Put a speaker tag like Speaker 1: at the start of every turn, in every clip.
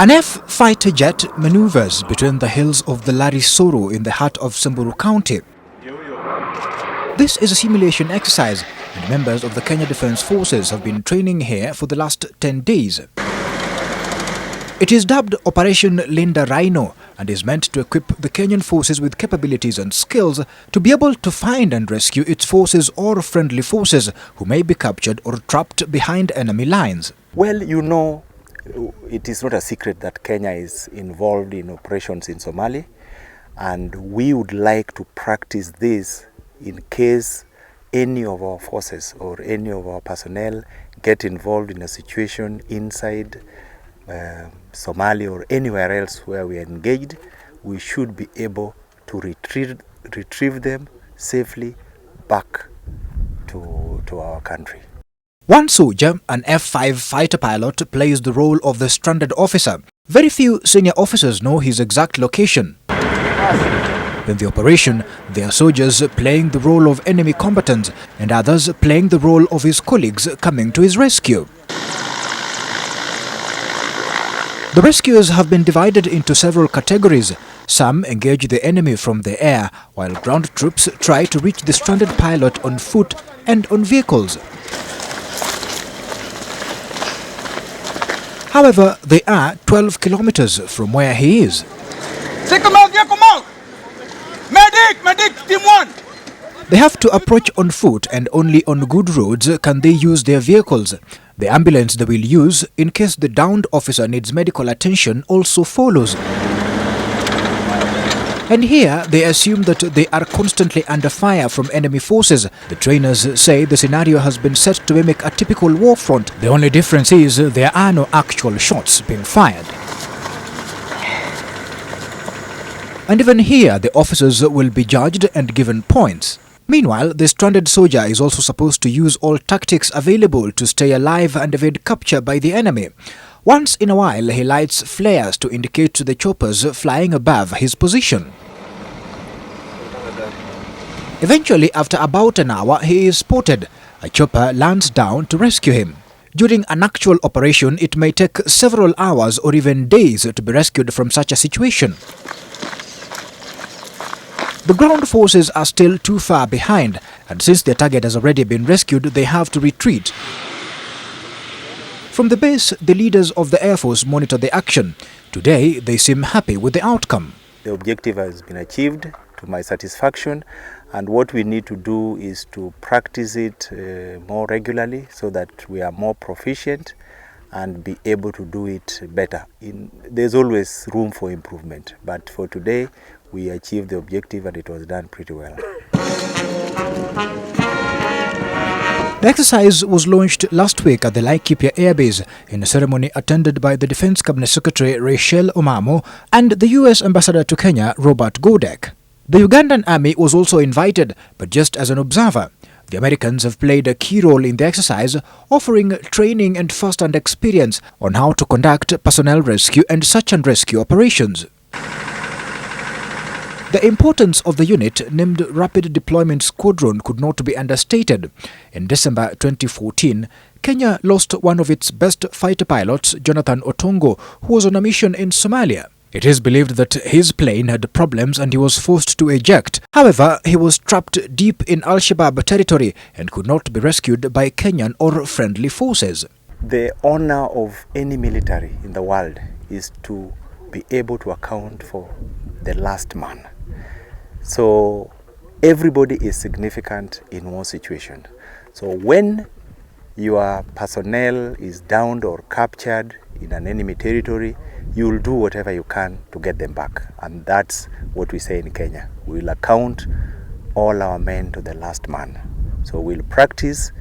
Speaker 1: An F-fighter jet maneuvers between the hills of the Samburu in the heart of Samburu County. This is a simulation exercise, and members of the Kenya Defence Forces have been training here for the last 10 days. It is dubbed Operation Linda Rhino and is meant to equip the Kenyan forces with capabilities and skills to be able to find and rescue its forces or friendly forces who may be captured or trapped behind enemy lines.
Speaker 2: Well, you know, it is not a secret that Kenya is involved in operations in Somalia, and we would like to practice this in case any of our forces or any of our personnel get involved in a situation inside Somalia or anywhere else where we are engaged. We should be able to retrieve them safely back to our country.
Speaker 1: One soldier, an F-5 fighter pilot, plays the role of the stranded officer. Very few senior officers know his exact location. In the operation, there are soldiers playing the role of enemy combatants and others playing the role of his colleagues coming to his rescue. The rescuers have been divided into several categories. Some engage the enemy from the air, while ground troops try to reach the stranded pilot on foot and on vehicles. However, they are 12 kilometers from where he is.
Speaker 2: Medic, team 1!
Speaker 1: They have to approach on foot, and only on good roads can they use their vehicles. The ambulance they will use, in case the downed officer needs medical attention, also follows. And here, they assume that they are constantly under fire from enemy forces. The trainers say the scenario has been set to mimic a typical war front. The only difference is there are no actual shots being fired. And even here, the officers will be judged and given points. Meanwhile, the stranded soldier is also supposed to use all tactics available to stay alive and evade capture by the enemy. Once in a while, he lights flares to indicate to the choppers flying above his position. Eventually, after about an hour, he is spotted. A chopper lands down to rescue him. During an actual operation, it may take several hours or even days to be rescued from such a situation. The ground forces are still too far behind, and since their target has already been rescued, they have to retreat. From the base, the leaders of the Air Force monitor the action. Today, they seem happy with the outcome.
Speaker 2: The objective has been achieved to my satisfaction, and what we need to do is to practice it more regularly so that we are more proficient and be able to do it better. There's always room for improvement, but for today, we achieved the objective and it was done pretty well.
Speaker 1: The exercise was launched last week at the Laikipia Air Base in a ceremony attended by the Defense Cabinet Secretary Rachel Omamo and the US Ambassador to Kenya, Robert Godek. The Ugandan Army was also invited, but just as an observer. The Americans have played a key role in the exercise, offering training and first-hand experience on how to conduct personnel rescue and search and rescue operations. The importance of the unit, named Rapid Deployment Squadron, could not be understated. In December 2014, Kenya lost one of its best fighter pilots, Jonathan Otongo, who was on a mission in Somalia. It is believed that his plane had problems and he was forced to eject. However, he was trapped deep in Al-Shabaab territory and could not be rescued by Kenyan or friendly forces.
Speaker 2: The honor of any military in the world is to be able to account for the last man. So everybody is significant in one situation. So when your personnel is downed or captured in an enemy territory, you will do whatever you can to get them back. And that's what we say in Kenya. We will account all our men to the last man. So we'll practice.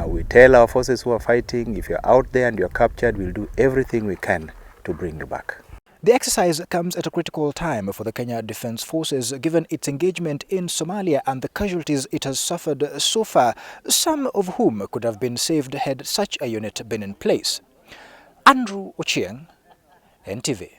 Speaker 2: We tell our forces who are fighting, if you're out there and you're captured, we'll do everything we can to bring you back.
Speaker 1: The exercise comes at a critical time for the Kenya Defence Forces, given its engagement in Somalia and the casualties it has suffered so far, some of whom could have been saved had such a unit been in place. Andrew Ochieng, NTV.